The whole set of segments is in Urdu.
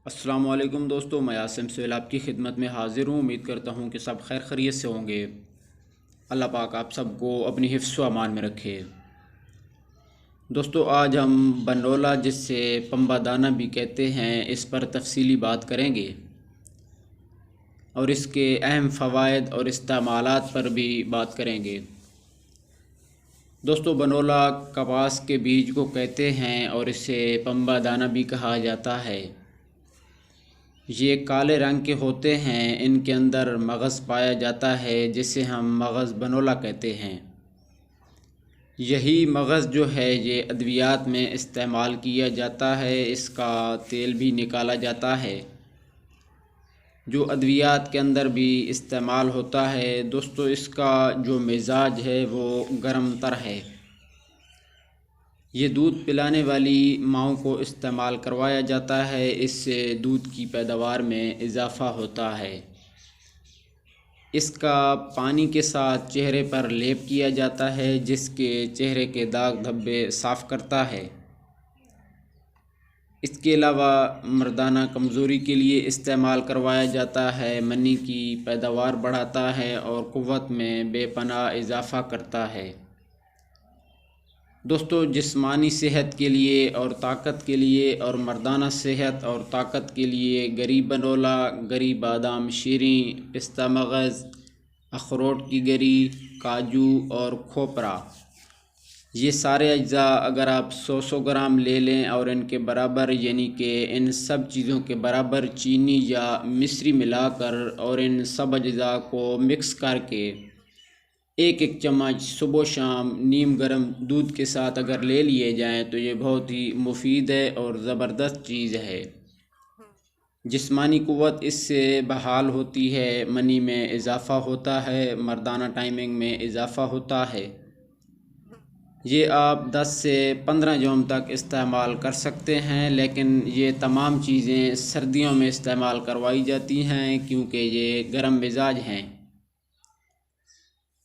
السلام علیکم دوستو، میں عاصم سہیل آپ کی خدمت میں حاضر ہوں۔ امید کرتا ہوں کہ سب خیر خیریت سے ہوں گے۔ اللہ پاک آپ سب کو اپنی حفظ و امان میں رکھے۔ دوستو، آج ہم بنولا، جس سے پنبہ دانہ بھی کہتے ہیں، اس پر تفصیلی بات کریں گے اور اس کے اہم فوائد اور استعمالات پر بھی بات کریں گے۔ دوستو، بنولا کپاس کے بیج کو کہتے ہیں اور اسے پنبہ دانہ بھی کہا جاتا ہے۔ یہ کالے رنگ کے ہوتے ہیں، ان کے اندر مغز پایا جاتا ہے جسے ہم مغز بنولا کہتے ہیں۔ یہی مغز جو ہے یہ ادویات میں استعمال کیا جاتا ہے، اس کا تیل بھی نکالا جاتا ہے جو ادویات کے اندر بھی استعمال ہوتا ہے۔ دوستو، اس کا جو مزاج ہے وہ گرم تر ہے۔ یہ دودھ پلانے والی ماؤں کو استعمال کروایا جاتا ہے، اس سے دودھ کی پیداوار میں اضافہ ہوتا ہے۔ اس کا پانی کے ساتھ چہرے پر لیپ کیا جاتا ہے، جس کے چہرے کے داغ دھبے صاف کرتا ہے۔ اس کے علاوہ مردانہ کمزوری کے لیے استعمال کروایا جاتا ہے، منی کی پیداوار بڑھاتا ہے اور قوت میں بے پناہ اضافہ کرتا ہے۔ دوستو، جسمانی صحت کے لیے اور طاقت کے لیے اور مردانہ صحت اور طاقت کے لیے گری بنولا، گری بادام شیریں، پستہ مغز، اخروٹ کی گری، کاجو اور کھوپرا، یہ سارے اجزاء اگر آپ 100 گرام لے لیں اور ان کے برابر، یعنی کہ ان سب چیزوں کے برابر چینی یا مصری ملا کر اور ان سب اجزاء کو مکس کر کے ایک چمچ صبح و شام نیم گرم دودھ کے ساتھ اگر لے لیے جائیں تو یہ بہت ہی مفید ہے اور زبردست چیز ہے۔ جسمانی قوت اس سے بحال ہوتی ہے، منی میں اضافہ ہوتا ہے، مردانہ ٹائمنگ میں اضافہ ہوتا ہے۔ یہ آپ 10 سے 15 یوم تک استعمال کر سکتے ہیں، لیکن یہ تمام چیزیں سردیوں میں استعمال کروائی جاتی ہیں کیونکہ یہ گرم مزاج ہیں۔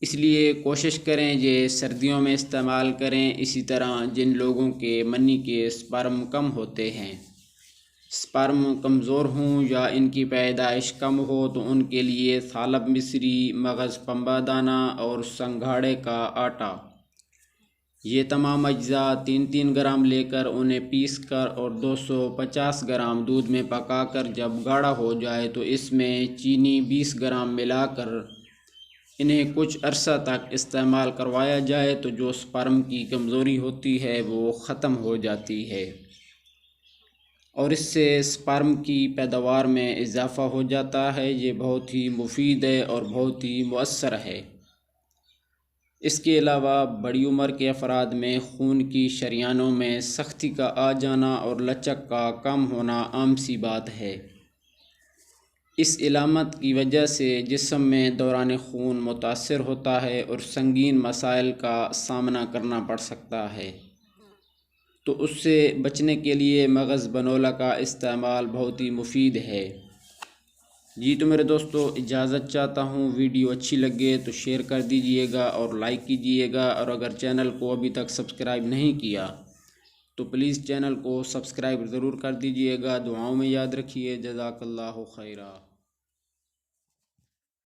اس لیے کوشش کریں یہ سردیوں میں استعمال کریں۔ اسی طرح جن لوگوں کے منی کے سپرم کم ہوتے ہیں، سپرم کمزور ہوں یا ان کی پیدائش کم ہو، تو ان کے لیے ثعلب مصری، مغز پنبہ دانہ اور سنگھاڑے کا آٹا، یہ تمام اجزاء 3 گرام لے کر انہیں پیس کر اور 250 گرام دودھ میں پکا کر جب گاڑھا ہو جائے تو اس میں چینی 20 گرام ملا کر انہیں کچھ عرصہ تک استعمال کروایا جائے تو جو سپرم کی کمزوری ہوتی ہے وہ ختم ہو جاتی ہے اور اس سے سپرم کی پیداوار میں اضافہ ہو جاتا ہے۔ یہ بہت ہی مفید ہے اور بہت ہی مؤثر ہے۔ اس کے علاوہ بڑی عمر کے افراد میں خون کی شریانوں میں سختی کا آ جانا اور لچک کا کم ہونا عام سی بات ہے۔ اس علامت کی وجہ سے جسم میں دوران خون متاثر ہوتا ہے اور سنگین مسائل کا سامنا کرنا پڑ سکتا ہے، تو اس سے بچنے کے لیے مغز بنولا کا استعمال بہت ہی مفید ہے۔ جی تو میرے دوستو، اجازت چاہتا ہوں، ویڈیو اچھی لگے تو شیئر کر دیجئے گا اور لائک کیجئے گا، اور اگر چینل کو ابھی تک سبسکرائب نہیں کیا تو پلیز چینل کو سبسکرائب ضرور کر دیجئے گا۔ دعاؤں میں یاد رکھیے۔ جزاک اللہ خیرہ۔